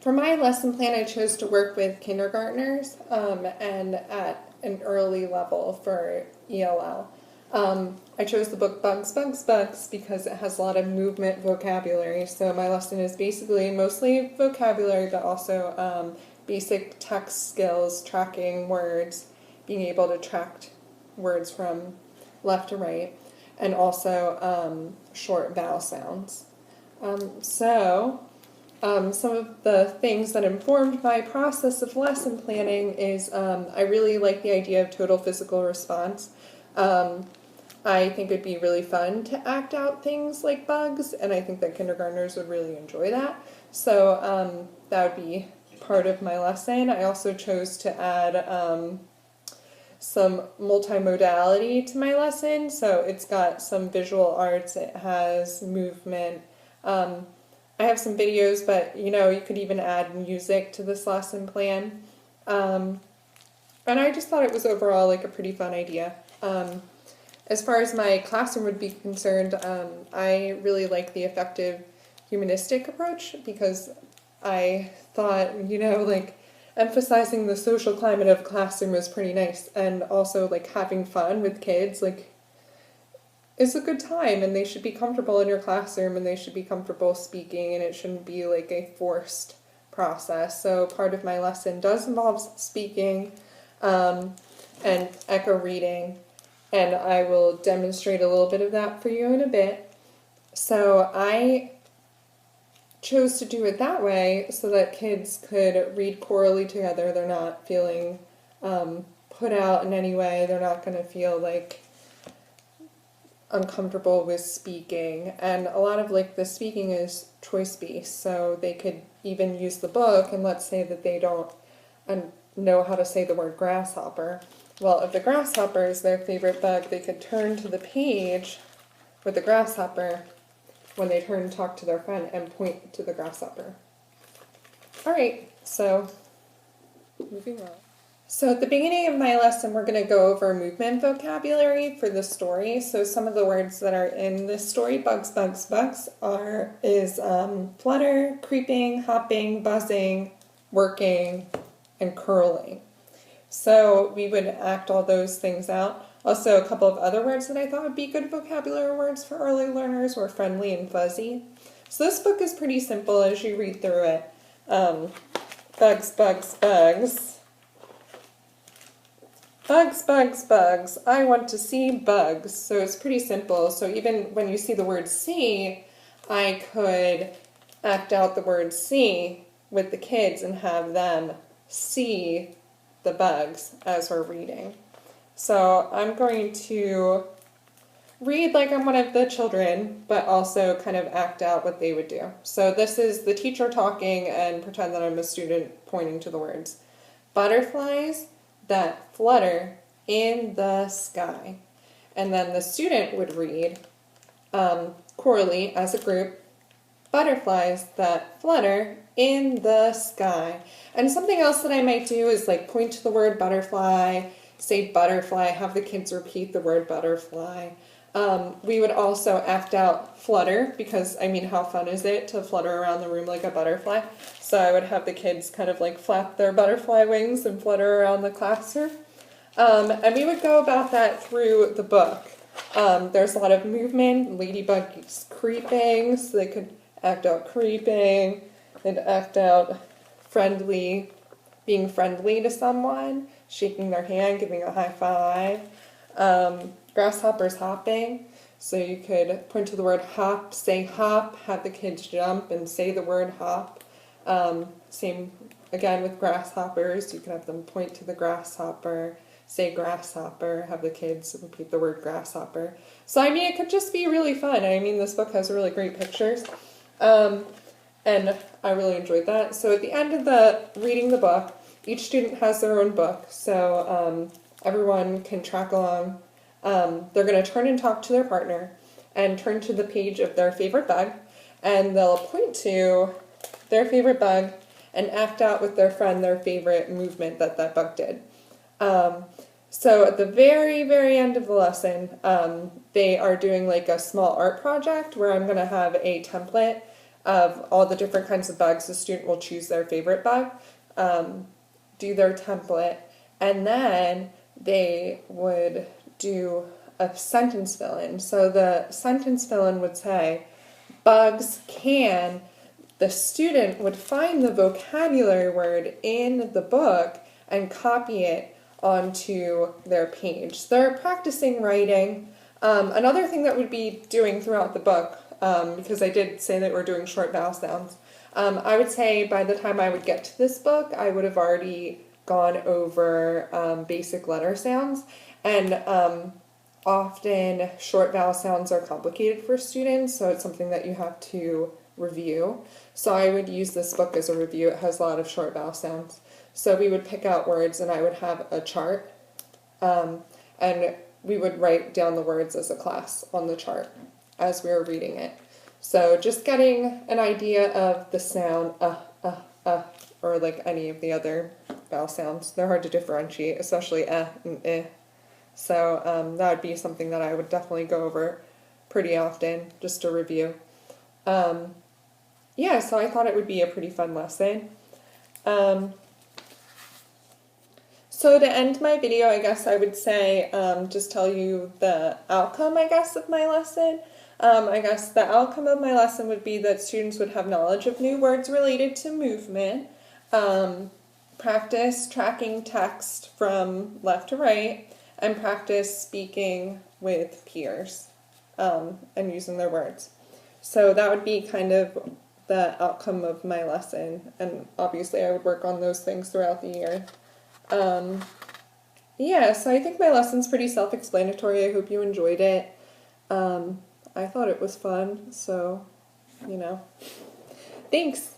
For my lesson plan, I chose to work with kindergartners and at an early level for ELL. I chose the book Bugs, Bugs, Bugs because it has a lot of movement vocabulary. So my lesson is basically mostly vocabulary, but also basic text skills, tracking words, being able to track words from left to right, and also short vowel sounds. Some of the things that informed my process of lesson planning is I really like the idea of total physical response. I think it'd be really fun to act out things like bugs, and I think that kindergartners would really enjoy that. So that would be part of my lesson. I also chose to add some multimodality to my lesson. So it's got some visual arts, it has movement. I have some videos, but you could even add music to this lesson plan. And I just thought it was overall like a pretty fun idea. As far as my classroom would be concerned, I really like the effective humanistic approach because I thought, like emphasizing the social climate of classroom is pretty nice, and also like having fun with kids, like it's a good time, and they should be comfortable in your classroom, and they should be comfortable speaking, and it shouldn't be like a forced process. So part of my lesson does involve speaking and echo reading, and I will demonstrate a little bit of that for you in a bit. So I chose to do it that way so that kids could read chorally together. They're not feeling put out in any way. They're not going to feel like uncomfortable with speaking, and a lot of like the speaking is choice based, so they could even use the book, and let's say that they don't know how to say the word grasshopper. Well, if the grasshopper is their favorite bug, they could turn to the page with the grasshopper when they turn and talk to their friend and point to the grasshopper. Alright, so moving on. So at the beginning of my lesson, we're going to go over movement vocabulary for the story. So some of the words that are in this story, bugs, bugs, bugs, is flutter, creeping, hopping, buzzing, working, and curling. So we would act all those things out. Also, a couple of other words that I thought would be good vocabulary words for early learners were friendly and fuzzy. So this book is pretty simple as you read through it. Bugs, bugs, bugs. Bugs, bugs, bugs. I want to see bugs. So it's pretty simple. So even when you see the word see, I could act out the word see with the kids and have them see the bugs as we're reading. So I'm going to read like I'm one of the children, but also kind of act out what they would do. So this is the teacher talking, and pretend that I'm a student pointing to the words. Butterflies that flutter in the sky. And then the student would read chorally as a group, butterflies that flutter in the sky. And something else that I might do is like point to the word butterfly, say butterfly, have the kids repeat the word butterfly. We would also act out flutter because, how fun is it to flutter around the room like a butterfly? So I would have the kids kind of like flap their butterfly wings and flutter around the classroom. And we would go about that through the book. There's a lot of movement. Ladybug is creeping, so they could act out creeping. They'd act out friendly, being friendly to someone, shaking their hand, giving a high five. Grasshoppers hopping, so you could point to the word hop, say hop, have the kids jump and say the word hop. Same again with grasshoppers, you can have them point to the grasshopper, say grasshopper, have the kids repeat the word grasshopper. So it could just be really fun. This book has really great pictures, and I really enjoyed that. So at the end of the reading the book, each student has their own book, so everyone can track along. They're going to turn and talk to their partner and turn to the page of their favorite bug, and they'll point to their favorite bug and act out with their friend their favorite movement that bug did. So at the very, very end of the lesson, they are doing like a small art project where I'm going to have a template of all the different kinds of bugs. The student will choose their favorite bug, do their template, and then they would do a sentence fill-in. So the sentence fill-in would say, bugs can, the student would find the vocabulary word in the book and copy it onto their page. So they're practicing writing. Another thing that we'd be doing throughout the book, because I did say that we're doing short vowel sounds, I would say by the time I would get to this book, I would have already gone over basic letter sounds. And often short vowel sounds are complicated for students, so it's something that you have to review. So I would use this book as a review. It has a lot of short vowel sounds. So we would pick out words and I would have a chart, and we would write down the words as a class on the chart as we were reading it. So just getting an idea of the sound, or like any of the other vowel sounds. They're hard to differentiate, especially and eh. So that would be something that I would definitely go over pretty often, just to review. Yeah, so I thought it would be a pretty fun lesson. So to end my video, I guess I would say, just tell you the outcome, I guess, of my lesson. I guess the outcome of my lesson would be that students would have knowledge of new words related to movement, practice tracking text from left to right, and practice speaking with peers, and using their words. So that would be kind of the outcome of my lesson, and obviously I would work on those things throughout the year. Yeah, so I think my lesson's pretty self-explanatory. I hope you enjoyed it. I thought it was fun, so, you know. Thanks!